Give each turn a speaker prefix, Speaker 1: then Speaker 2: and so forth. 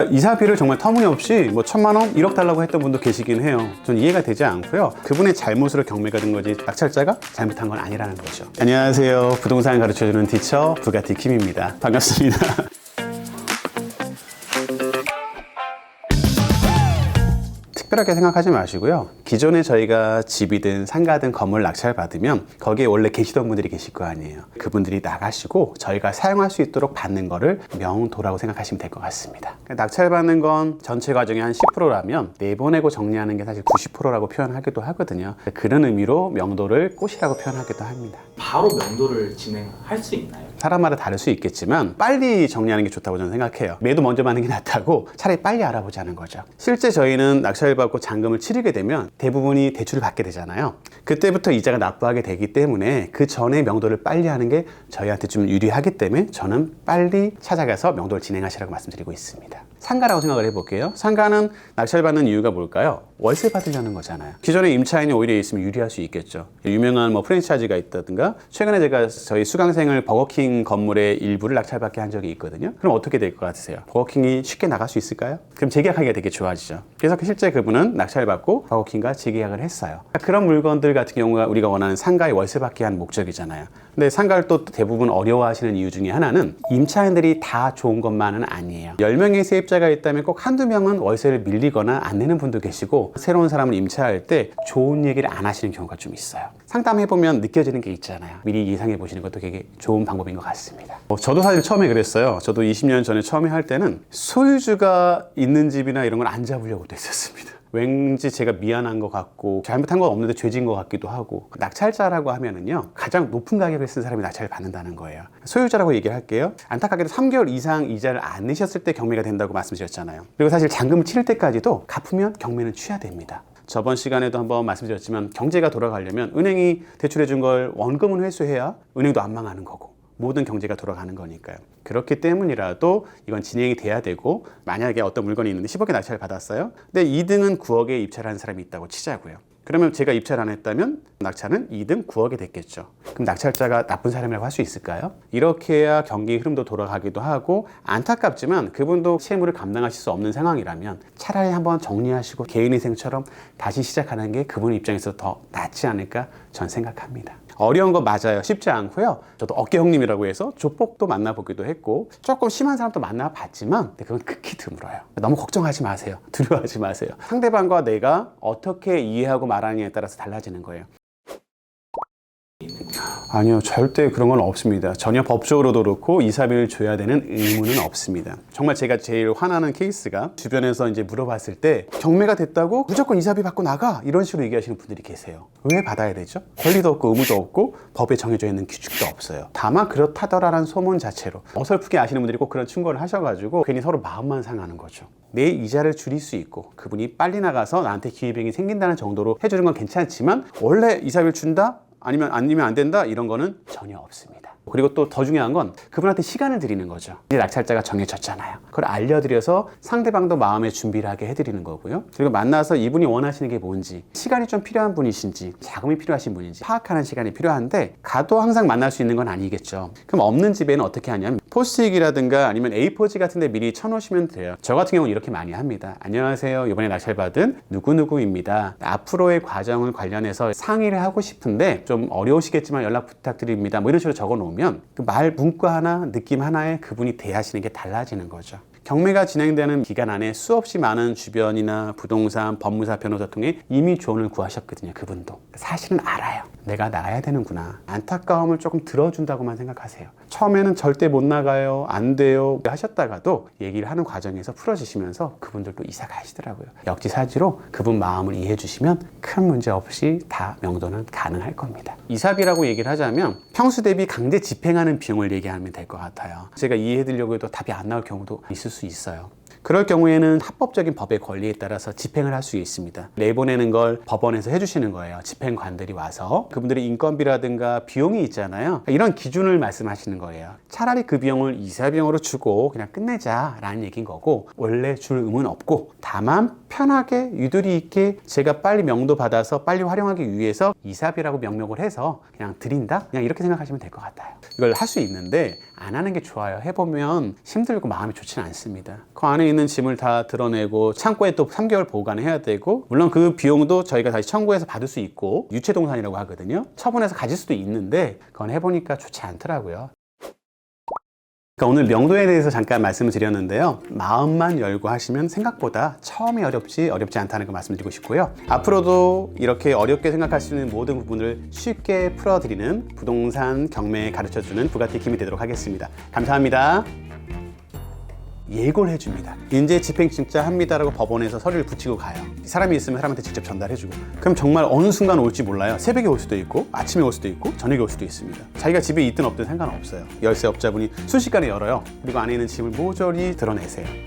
Speaker 1: 이사비를 정말 터무니없이 뭐 1,000만 원, 1억 달라고 했던 분도 계시긴 해요. 전 이해가 되지 않고요. 그분의 잘못으로 경매가 된 거지 낙찰자가 잘못한 건 아니라는 거죠. 안녕하세요. 부동산 가르쳐주는 티처 부가티 킴입니다. 반갑습니다. 특별하게 생각하지 마시고요. 기존에 저희가 집이든 상가든 건물 낙찰 받으면 거기에 원래 계시던 분들이 계실 거 아니에요. 그분들이 나가시고 저희가 사용할 수 있도록 받는 거를 명도라고 생각하시면 될 것 같습니다. 낙찰 받는 건 전체 과정의 한 10%라면 내보내고 정리하는 게 사실 90%라고 표현하기도 하거든요. 그런 의미로 명도를 꽃이라고 표현하기도 합니다.
Speaker 2: 바로 명도를 진행할 수 있나요?
Speaker 1: 사람마다 다를 수 있겠지만 빨리 정리하는 게 좋다고 저는 생각해요. 매도 먼저 받는 게 낫다고 차라리 빨리 알아보자는 거죠. 실제 저희는 낙찰 받고 잔금을 치르게 되면 대부분이 대출을 받게 되잖아요. 그때부터 이자가 납부하게 되기 때문에 그 전에 명도를 빨리 하는 게 저희한테 좀 유리하기 때문에 저는 빨리 찾아가서 명도를 진행하시라고 말씀드리고 있습니다. 상가라고 생각을 해볼게요. 상가는 낙찰받는 이유가 뭘까요? 월세 받으려는 거잖아요. 기존에 임차인이 오히려 있으면 유리할 수 있겠죠. 유명한 뭐 프랜차이즈가 있다든가 최근에 제가 저희 수강생을 버거킹 건물의 일부를 낙찰받게 한 적이 있거든요. 그럼 어떻게 될 것 같으세요? 버거킹이 쉽게 나갈 수 있을까요? 그럼 재계약하기가 되게 좋아지죠. 그래서 실제 그분은 낙찰받고 버거킹과 재계약을 했어요. 그런 물건들 같은 경우가 우리가 원하는 상가의 월세 받기 위한 목적이잖아요. 근데 상가를 또 대부분 어려워하시는 이유 중에 하나는 임차인들이 다 좋은 것만은 아니에요. 10명의 세입자가 있다면 꼭 한두 명은 월세를 밀리거나 안 내는 분도 계시고 새로운 사람을 임차할 때 좋은 얘기를 안 하시는 경우가 좀 있어요. 상담해보면 느껴지는 게 있잖아요. 미리 예상해 보시는 것도 되게 좋은 방법인 것 같습니다. 저도 사실 처음에 그랬어요. 저도 20년 전에 처음에 할 때는 소유주가 있는 집이나 이런 걸 안 잡으려고 했었습니다. 왠지 제가 미안한 것 같고 잘못한 건 없는데 죄진 것 같기도 하고 낙찰자라고 하면은요 가장 높은 가격을 쓴 사람이 낙찰을 받는다는 거예요. 소유자라고 얘기를 할게요. 안타깝게도 3개월 이상 이자를 안 내셨을 때 경매가 된다고 말씀드렸잖아요. 그리고 사실 잔금을 치를 때까지도 갚으면 경매는 취하됩니다. 저번 시간에도 한번 말씀드렸지만 경제가 돌아가려면 은행이 대출해 준 걸 원금은 회수해야 은행도 안 망하는 거고 모든 경제가 돌아가는 거니까요. 그렇기 때문이라도 이건 진행이 돼야 되고 만약에 어떤 물건이 있는데 10억에 낙찰을 받았어요. 근데 2등은 9억에 입찰을 하는 사람이 있다고 치자고요. 그러면 제가 입찰 안 했다면 낙찰은 2등 9억이 됐겠죠. 그럼 낙찰자가 나쁜 사람이라고 할 수 있을까요? 이렇게 해야 경기 흐름도 돌아가기도 하고 안타깝지만 그분도 채무를 감당하실 수 없는 상황이라면 차라리 한번 정리하시고 개인인생처럼 다시 시작하는 게 그분 입장에서 더 낫지 않을까 전 생각합니다. 어려운 거 맞아요. 쉽지 않고요. 저도 어깨 형님이라고 해서 조폭도 만나보기도 했고 조금 심한 사람도 만나봤지만 그건 극히 드물어요. 너무 걱정하지 마세요. 두려워하지 마세요. 상대방과 내가 어떻게 이해하고 말하느냐에 따라서 달라지는 거예요. 아니요, 절대 그런 건 없습니다. 전혀 법적으로도 그렇고 이사비를 줘야 되는 의무는 없습니다. 정말 제가 제일 화나는 케이스가 주변에서 이제 물어봤을 때 경매가 됐다고 무조건 이사비 받고 나가 이런 식으로 얘기하시는 분들이 계세요. 왜 받아야 되죠? 권리도 없고 의무도 없고 법에 정해져 있는 규칙도 없어요. 다만 그렇다더라라는 소문 자체로 어설프게 아시는 분들이 꼭 그런 충고를 하셔가지고 괜히 서로 마음만 상하는 거죠. 내 이자를 줄일 수 있고 그분이 빨리 나가서 나한테 기회비용이 생긴다는 정도로 해주는 건 괜찮지만 원래 이사비를 준다? 아니면 안 된다? 이런 거는 전혀 없습니다. 그리고 또 더 중요한 건 그분한테 시간을 드리는 거죠. 이제 낙찰자가 정해졌잖아요. 그걸 알려드려서 상대방도 마음의 준비를 하게 해드리는 거고요. 그리고 만나서 이분이 원하시는 게 뭔지, 시간이 좀 필요한 분이신지, 자금이 필요하신 분인지 파악하는 시간이 필요한데 가도 항상 만날 수 있는 건 아니겠죠. 그럼 없는 집에는 어떻게 하냐면 포스트잇이라든가 아니면 A4지 같은 데 미리 쳐놓으시면 돼요. 저 같은 경우는 이렇게 많이 합니다. 안녕하세요. 이번에 낙찰받은 누구누구입니다. 앞으로의 과정을 관련해서 상의를 하고 싶은데 좀 어려우시겠지만 연락 부탁드립니다. 뭐 이런 식으로 적어놓으면 그 말 문구 하나, 느낌 하나에 그분이 대하시는 게 달라지는 거죠. 경매가 진행되는 기간 안에 수없이 많은 주변이나 부동산, 법무사, 변호사 통해 이미 조언을 구하셨거든요. 그분도. 사실은 알아요. 내가 나가야 되는구나. 안타까움을 조금 들어준다고만 생각하세요. 처음에는 절대 못 나가요. 안 돼요. 하셨다가도 얘기를 하는 과정에서 풀어지시면서 그분들도 이사 가시더라고요. 역지사지로 그분 마음을 이해해 주시면 큰 문제 없이 다 명도는 가능할 겁니다. 이사비라고 얘기를 하자면 평수 대비 강제 집행하는 비용을 얘기하면 될 것 같아요. 제가 이해해 드리려고 해도 답이 안 나올 경우도 있을 수 있어요. 그럴 경우에는 합법적인 법의 권리에 따라서 집행을 할 수 있습니다. 내보내는 걸 법원에서 해주시는 거예요. 집행관들이 와서. 그분들의 인건비라든가 비용이 있잖아요. 이런 기준을 말씀하시는 거예요. 차라리 그 비용을 이사 비용으로 주고 그냥 끝내자라는 얘기인 거고 원래 줄 의무는 없고 다만 편하게 유두리 있게 제가 빨리 명도 받아서 빨리 활용하기 위해서 이삽이라고 명목을 해서 그냥 드린다? 그냥 이렇게 생각하시면 될 것 같아요. 이걸 할 수 있는데 안 하는 게 좋아요. 해보면 힘들고 마음이 좋지는 않습니다. 그 안에 있는 짐을 다 드러내고 창고에 또 3개월 보관을 해야 되고, 물론 그 비용도 저희가 다시 청구해서 받을 수 있고 유체동산이라고 하거든요. 처분해서 가질 수도 있는데 그건 해보니까 좋지 않더라고요. 그러니까 오늘 명도에 대해서 잠깐 말씀을 드렸는데요. 마음만 열고 하시면 생각보다 처음이 어렵지 않다는 거 말씀드리고 싶고요. 앞으로도 이렇게 어렵게 생각할 수 있는 모든 부분을 쉽게 풀어드리는 부동산 경매 가르쳐주는 부가티 김이 되도록 하겠습니다. 감사합니다. 예고를 해줍니다. 인재 집행 진짜 합니다라고 법원에서 서류를 붙이고 가요. 사람이 있으면 사람한테 직접 전달해주고, 그럼 정말 어느 순간 올지 몰라요. 새벽에 올 수도 있고 아침에 올 수도 있고 저녁에 올 수도 있습니다. 자기가 집에 있든 없든 상관없어요. 열쇠업자분이 순식간에 열어요. 그리고 안에 있는 짐을 모조리 드러내세요.